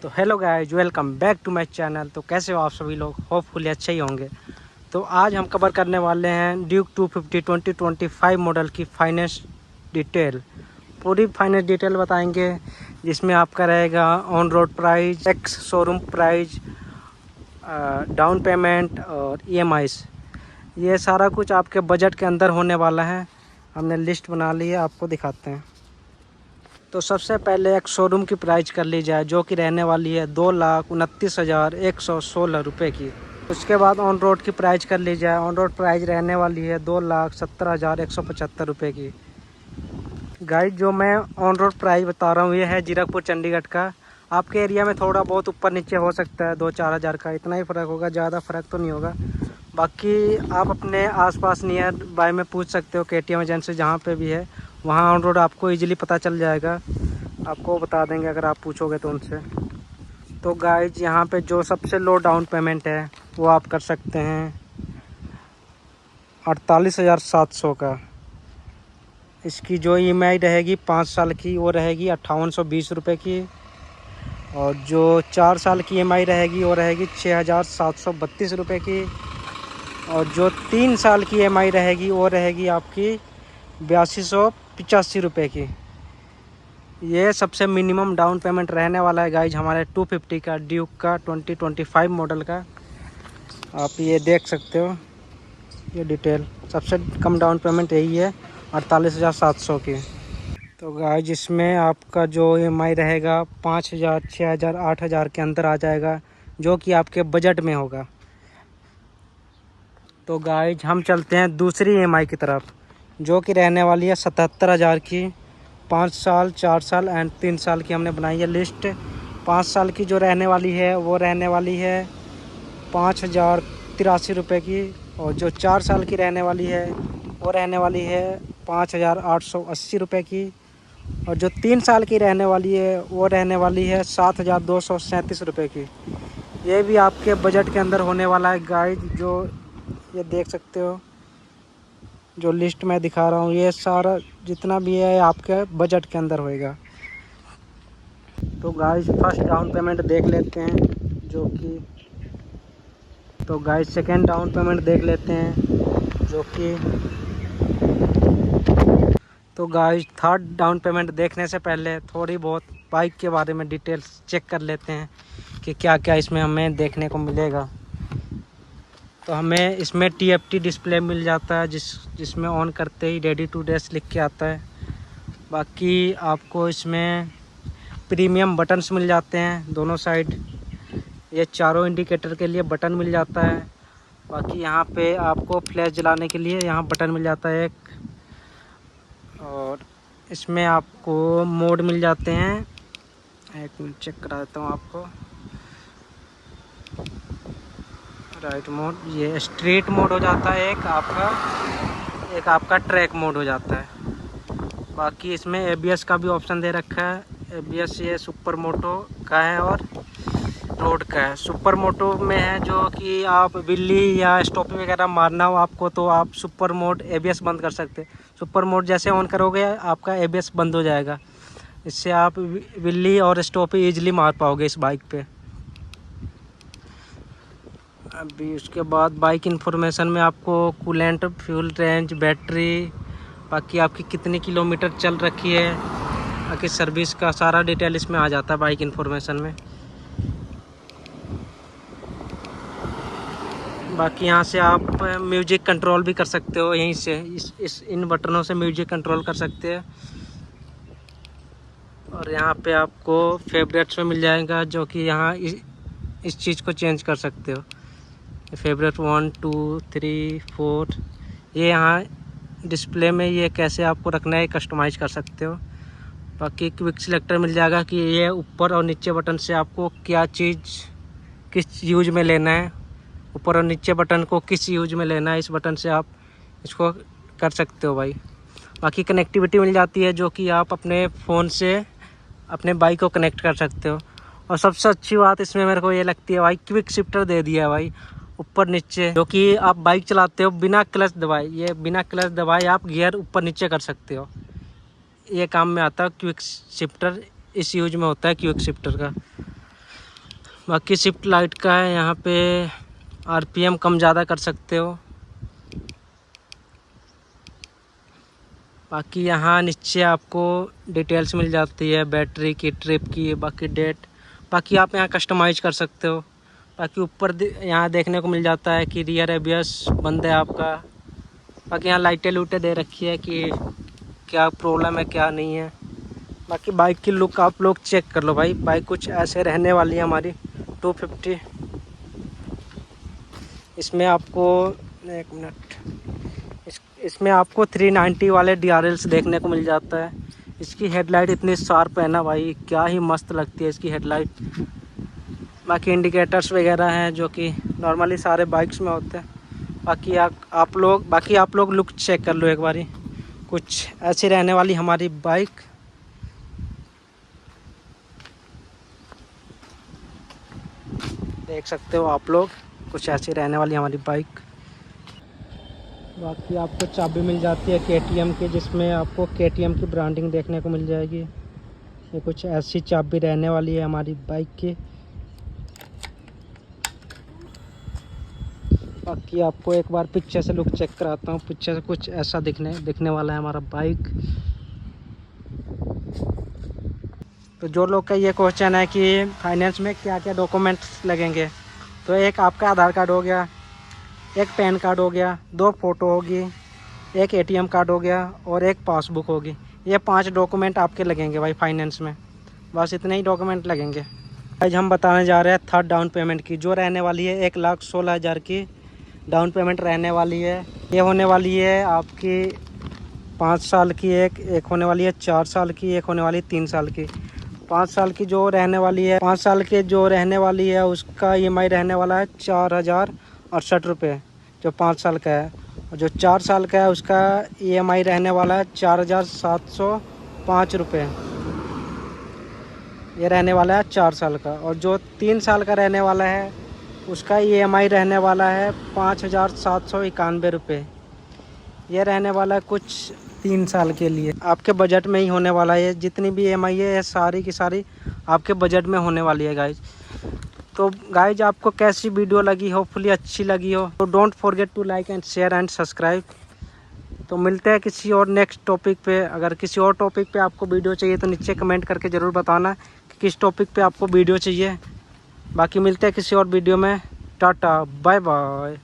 तो hello guys, welcome back to my channel. तो कैसे हो आप सभी लोग? होपफुली अच्छे ही होंगे। तो आज हम कवर करने वाले हैं ड्यूक 250 2025 मॉडल की फाइनेंस डिटेल। पूरी फाइनेंस डिटेल बताएंगे, जिसमें आपका रहेगा on road price, ex showroom price, down payment और EMIs। ये सारा कुछ आपके बजट के अंदर होने वाला है। हमने लिस्ट बना ली है, आपको दिखाते हैं। तो सबसे पहले एक शोरूम की प्राइस कर ली जाए, जो कि रहने वाली है 2,29,116 रुपये की। उसके बाद ऑन रोड की प्राइस कर ली जाए। ऑन रोड प्राइस रहने वाली है 2,17,175 रुपये की। गाइस, जो मैं ऑन रोड प्राइस बता रहा हूँ ये है जीरकपुर चंडीगढ़ का। आपके एरिया में थोड़ा बहुत ऊपर नीचे हो सकता है, 2-4 हज़ार का, इतना ही फ़र्क होगा, ज़्यादा फ़र्क तो नहीं होगा। बाकी आप अपने आसपास नियर बाय में पूछ सकते हो, KTM एजेंसी जहाँ पे भी है वहाँ ऑन रोड आपको इजीली पता चल जाएगा। आपको बता देंगे अगर आप पूछोगे तो उनसे। तो गाइज, यहाँ पे जो सबसे लो डाउन पेमेंट है वो आप कर सकते हैं 48,700 का। इसकी जो EMI रहेगी 5 साल की, वो रहेगी 5820 रुपये की। और जो 4 साल की EMI रहेगी वो रहेगी 6,732 रुपये की। और जो 3 साल की EMI रहेगी वो रहेगी आपकी 8285 रुपये की। ये सबसे मिनिमम डाउन पेमेंट रहने वाला है गाइज हमारे 250 का, ड्यूक का 2025 मॉडल का। आप ये देख सकते हो, ये डिटेल। सबसे कम डाउन पेमेंट यही है 48,700 की। तो गाइज, इसमें आपका जो EMI रहेगा 5,000, 6,000, 8,000 के अंदर आ जाएगा, जो कि आपके बजट में होगा। तो गाइज, हम चलते हैं दूसरी EMI की तरफ, जो कि रहने वाली है 77,000 की। 5 साल, 4 साल एंड 3 साल की हमने बनाई है लिस्ट। 5 साल की जो रहने वाली है वो रहने वाली है 5,083 रुपये की। और जो 4 साल की रहने वाली है वो रहने वाली है 5,880 रुपये की। और जो 3 साल की रहने वाली है वो रहने वाली है 7,237 रुपये की। ये भी आपके बजट के अंदर होने वाला है गाइज। जो ये देख सकते हो, जो लिस्ट मैं दिखा रहा हूँ, ये सारा जितना भी है आपके बजट के अंदर होएगा। तो गाइस, फर्स्ट डाउन पेमेंट देख लेते हैं, जो कि तो गाइस सेकंड डाउन पेमेंट देख लेते हैं, जो कि तो गाइस थर्ड डाउन पेमेंट देखने से पहले थोड़ी बहुत बाइक के बारे में डिटेल्स चेक कर लेते हैं कि क्या क्या इसमें हमें देखने को मिलेगा। तो हमें इसमें TFT डिस्प्ले मिल जाता है, जिसमें ऑन करते ही रेडी टू रेस लिख के आता है। बाकी आपको इसमें प्रीमियम बटन्स मिल जाते हैं दोनों साइड। ये चारों इंडिकेटर के लिए बटन मिल जाता है। बाकी यहाँ पे आपको फ्लैश जलाने के लिए यहाँ बटन मिल जाता है एक। और इसमें आपको मोड मिल जाते हैं, एक मिनट चेक करा देता हूँ आपको। राइट मोड, ये स्ट्रीट मोड हो जाता है एक आपका ट्रैक मोड हो जाता है। बाकी इसमें ABS का भी ऑप्शन दे रखा है। ABS ये सुपर मोटो का है और रोड का है। सुपर मोटो में है जो कि आप बिल्ली या स्टॉप वगैरह मारना हो आपको, तो आप सुपर मोड ABS बंद कर सकते हैं। सुपर मोड जैसे ऑन करोगे आपका ABS बंद हो जाएगा। इससे आप बिल्ली और स्टॉप ईजिली मार पाओगे इस बाइक पे। अभी उसके बाद बाइक इन्फॉर्मेशन में आपको कूलेंट, फ्यूल रेंज, बैटरी, बाकी आपकी कितनी किलोमीटर चल रखी है, बाकी सर्विस का सारा डिटेल इसमें आ जाता है बाइक इन्फॉर्मेशन में। बाकी यहाँ से आप म्यूजिक कंट्रोल भी कर सकते हो, यहीं से इन बटनों से म्यूजिक कंट्रोल कर सकते हैं। और यहाँ पे आपको फेवरेट्स में मिल जाएगा, जो कि यहाँ इस चीज़ को चेंज कर सकते हो। फेवरेट 1, 2, 3, 4, ये यहाँ डिस्प्ले में ये कैसे आपको रखना है कस्टमाइज कर सकते हो। बाकी क्विक सिलेक्टर मिल जाएगा कि ये ऊपर और नीचे बटन से आपको क्या चीज़ किस यूज में लेना है, ऊपर और नीचे बटन को किस यूज में लेना है, इस बटन से आप इसको कर सकते हो भाई। बाकी कनेक्टिविटी मिल जाती है, जो कि आप अपने फ़ोन से अपने बाइक को कनेक्ट कर सकते हो। और सबसे अच्छी बात इसमें मेरे को ये लगती है भाई, क्विक शिफ्टर दे दिया है भाई ऊपर नीचे, जो कि आप बाइक चलाते हो बिना क्लच दबाए, ये बिना क्लच दबाए आप गियर ऊपर नीचे कर सकते हो। ये काम में आता है क्विक शिफ्टर, इस यूज में होता है क्विक शिफ्टर का। बाकी शिफ्ट लाइट का है, यहाँ पे आरपीएम कम ज़्यादा कर सकते हो। बाकी यहाँ नीचे आपको डिटेल्स मिल जाती है बैटरी की, ट्रिप की, बाकी डेट। बाकी आप यहाँ कस्टमाइज कर सकते हो। बाकी ऊपर यहाँ देखने को मिल जाता है कि रियर एबीएस बंद है आपका। बाकी यहाँ लाइटें लूटें दे रखी है कि क्या प्रॉब्लम है क्या नहीं है। बाकी बाइक की लुक आप लोग चेक कर लो भाई, बाइक कुछ ऐसे रहने वाली है हमारी 250। इसमें आपको एक मिनट, इसमें आपको 390 वाले DRLs देखने को मिल जाता है। इसकी हेडलाइट इतनी शार्प है ना भाई, क्या ही मस्त लगती है इसकी हेडलाइट। बाकी इंडिकेटर्स वगैरह हैं जो कि नॉर्मली सारे बाइक्स में होते हैं। बाकी आप लोग लुक चेक कर लो एक बारी, कुछ ऐसी रहने वाली हमारी बाइक। देख सकते हो आप लोग, कुछ ऐसी रहने वाली हमारी बाइक। बाकी आपको चाबी मिल जाती है KTM की, जिसमें आपको KTM की ब्रांडिंग देखने को मिल जाएगी। ये कुछ ऐसी चाबी रहने वाली है हमारी बाइक की। बाकी आपको एक बार पीछे से लुक चेक कराता हूँ। पीछे से कुछ ऐसा दिखने वाला है हमारा बाइक। तो जो लोग का ये क्वेश्चन है कि फाइनेंस में क्या क्या डॉक्यूमेंट्स लगेंगे, तो एक आपका आधार कार्ड हो गया, एक पैन कार्ड हो गया, 2 फोटो होगी, एक ATM कार्ड हो गया और एक पासबुक होगी। ये 5 डॉक्यूमेंट आपके लगेंगे भाई फाइनेंस में। बस इतने ही डॉक्यूमेंट लगेंगे। आज हम बताने जा रहे हैं थर्ड डाउन पेमेंट की, जो रहने वाली है 1,16,000 की डाउन पेमेंट रहने वाली है। ये होने वाली है आपकी 5 साल की, एक होने वाली है 4 साल की, एक होने वाली है 3 साल की। 5 साल की जो रहने वाली है, 5 साल के जो रहने वाली है उसका EMI रहने वाला है 4,068 रुपये जो 5 साल का है। और जो 4 साल का है उसका EMI रहने वाला है 4,705 रुपये। ये रहने वाला है 4 साल का। और जो 3 साल का रहने वाला है उसका EMI रहने वाला है 5,791 रुपये। ये रहने वाला है कुछ 3 साल के लिए। आपके बजट में ही होने वाला है। जितनी भी EMI है ये सारी की सारी आपके बजट में होने वाली है गाइज। तो गाइज आपको कैसी वीडियो लगी, होपफुली अच्छी लगी हो, तो don't forget to like and share and subscribe. तो मिलते हैं किसी और नेक्स्ट टॉपिक पे। अगर किसी और टॉपिक पे आपको वीडियो चाहिए तो नीचे कमेंट करके ज़रूर बताना कि किस टॉपिक पे आपको वीडियो चाहिए। बाकी मिलते हैं किसी और वीडियो में। Tata bye bye.